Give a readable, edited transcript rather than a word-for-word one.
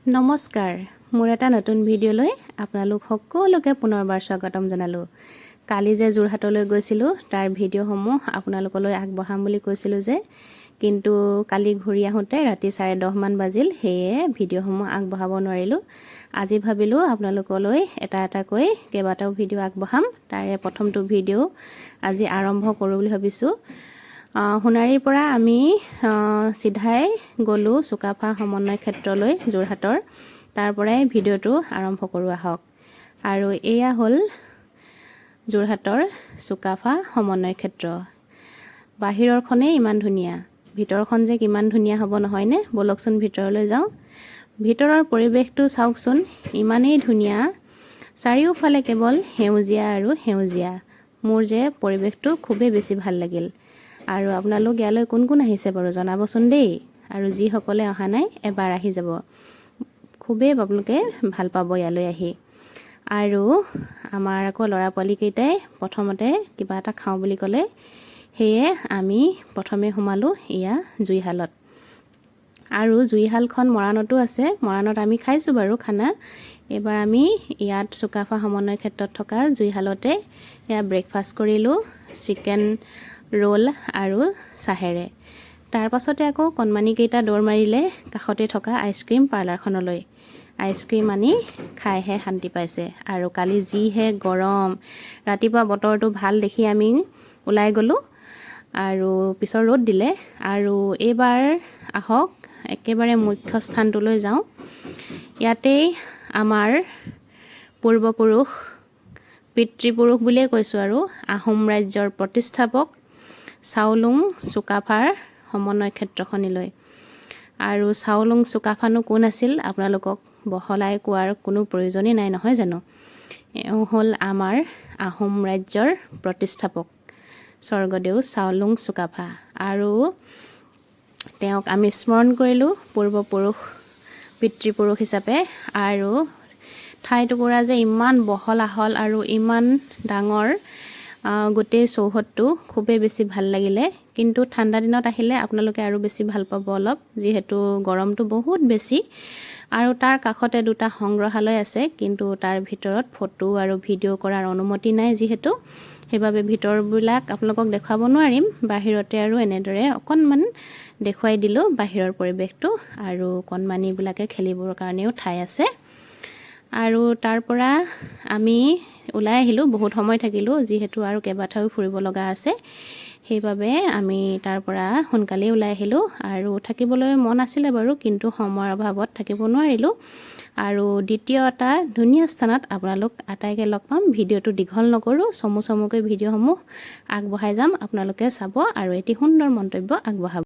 নমস্কাৰ মোৰ এটা নতুন ভিডিঅ'লৈ আপোনালোক সকলোকে পুনৰবাৰ স্বাগতম জনালোঁ। কালি যে যোৰহাটলৈ গৈছিলোঁ তাৰ ভিডিঅ'সমূহ আপোনালোকলৈ আগবঢ়াম বুলি কৈছিলোঁ যে, কিন্তু কালি ঘূৰি আহোঁতে ৰাতি 10:30 মান বাজিল, সেয়ে ভিডিঅ'সমূহ আগবঢ়াব নোৱাৰিলোঁ। আজি ভাবিলোঁ আপোনালোকলৈ এটা এটাকৈ কেইবাটাও ভিডিঅ' আগবঢ়াম। তাৰে প্ৰথমটো ভিডিঅ' আজি আৰম্ভ কৰোঁ বুলি ভাবিছোঁ। সোণাৰীৰ পৰা আমি চিধাই গ'লোঁ চুকাফা সমন্বয় ক্ষেত্ৰলৈ যোৰহাটৰ। তাৰ পৰাই ভিডিঅ'টো আৰম্ভ কৰোঁ আহক। আৰু এয়া হ'ল যোৰহাটৰ চুকাফা সমন্বয় ক্ষেত্ৰ। বাহিৰৰখনেই ইমান ধুনীয়া, ভিতৰখন যে কিমান ধুনীয়া হ'ব নহয়নে? ব'লকচোন ভিতৰলৈ যাওঁ। ভিতৰৰ পৰিৱেশটো চাওকচোন, ইমানেই ধুনীয়া, চাৰিওফালে কেৱল সেউজীয়া আৰু সেউজীয়া। মোৰ যে পৰিৱেশটো খুবেই বেছি ভাল লাগিল। আৰু আপোনালোক ইয়ালৈ কোন কোন আহিছে বাৰু জনাবচোন দেই। আৰু যিসকলে অহা নাই এবাৰ আহি যাব, খুবেই আপোনালোকে ভাল পাব ইয়ালৈ আহি। আৰু আমাৰ আকৌ ল'ৰা পোৱালীকেইটাই প্ৰথমতে কিবা এটা খাওঁ বুলি ক'লে, সেয়ে আমি প্ৰথমে সোমালোঁ এয়া জুইশালত। আৰু জুইশালখন মৰাণতো আছে, মৰাণত আমি খাইছোঁ বাৰু খানা। এইবাৰ আমি ইয়াত চুকাফা সমন্বয় ক্ষেত্ৰত থকা জুইশালতে এয়া ব্ৰেকফাষ্ট কৰিলোঁ, চিকেন ৰোল আৰু চাহেৰে। তাৰ পাছতে আকৌ কণমানিকেইটা দৌৰ মাৰিলে কাষতে থকা আইচক্ৰীম পাৰ্লাৰখনলৈ। আইচক্ৰীম আনি খাইহে শান্তি পাইছে। আৰু কালি যিহে গৰম, ৰাতিপুৱা বতৰটো ভাল দেখি আমি ওলাই গ'লোঁ আৰু পিছৰ ৰ'দ দিলে। আৰু এইবাৰ আহক একেবাৰে মুখ্য স্থানটোলৈ যাওঁ। ইয়াতেই আমাৰ পূৰ্বপুৰুষ, পিতৃপুৰুষ বুলিয়ে কৈছোঁ আৰু আহোম ৰাজ্যৰ প্ৰতিষ্ঠাপক চাওলুং চুকাফাৰ সমন্বয় ক্ষেত্ৰখনিলৈ। আৰু চাওলুং চুকাফানো কোন আছিল আপোনালোকক বহলাই কোৱাৰ কোনো প্ৰয়োজনেই নাই নহয় জানো? এওঁ হ'ল আমাৰ আহোম ৰাজ্যৰ প্ৰতিষ্ঠাপক স্বৰ্গদেউ চাওলুং চুকাফা। আৰু তেওঁক আমি স্মৰণ কৰিলোঁ পূৰ্বপুৰুষ, পিতৃপুৰুষ হিচাপে। আৰু ঠাইটুকুৰা যে ইমান বহল আহল আৰু ইমান ডাঙৰ, গোটেই চৌহদটো খুবেই বেছি ভাল লাগিলে। কিন্তু ঠাণ্ডা দিনত আহিলে আপোনালোকে আৰু বেছি ভাল পাব অলপ, যিহেতু গৰমটো বহুত বেছি। আৰু তাৰ কাষতে দুটা সংগ্ৰহালয় আছে, কিন্তু তাৰ ভিতৰত ফটো আৰু ভিডিঅ' কৰাৰ অনুমতি নাই যিহেতু, সেইবাবে ভিতৰবিলাক আপোনালোকক দেখুৱাব নোৱাৰিম। বাহিৰতে আৰু এনেদৰে অকণমান দেখুৱাই দিলোঁ বাহিৰৰ পৰিৱেশটো। আৰু কণমানিবিলাকে খেলিবৰ কাৰণেও ঠাই আছে। আৰু তাৰ পৰা আমি ওলাই আহিলোঁ, বহুত সময় থাকিলোঁ যিহেতু আৰু কেইবাঠাইও ফুৰিব লগা আছে। সেইবাবে আমি তাৰ পৰা সোনকালেই ওলাই আহিলোঁ। আৰু থাকিবলৈ মন আছিলে বাৰু, কিন্তু সময়ৰ অভাৱত থাকিব নোৱাৰিলোঁ। আৰু দ্বিতীয় এটা ধুনীয়া স্থানত আপোনালোক আটাইকে লগ পাম। ভিডিঅ'টো দীঘল নকৰোঁ, চমুকৈ ভিডিঅ'সমূহ আগবঢ়াই যাম, আপোনালোকে চাব আৰু এটি সুন্দৰ মন্তব্য আগবঢ়াব।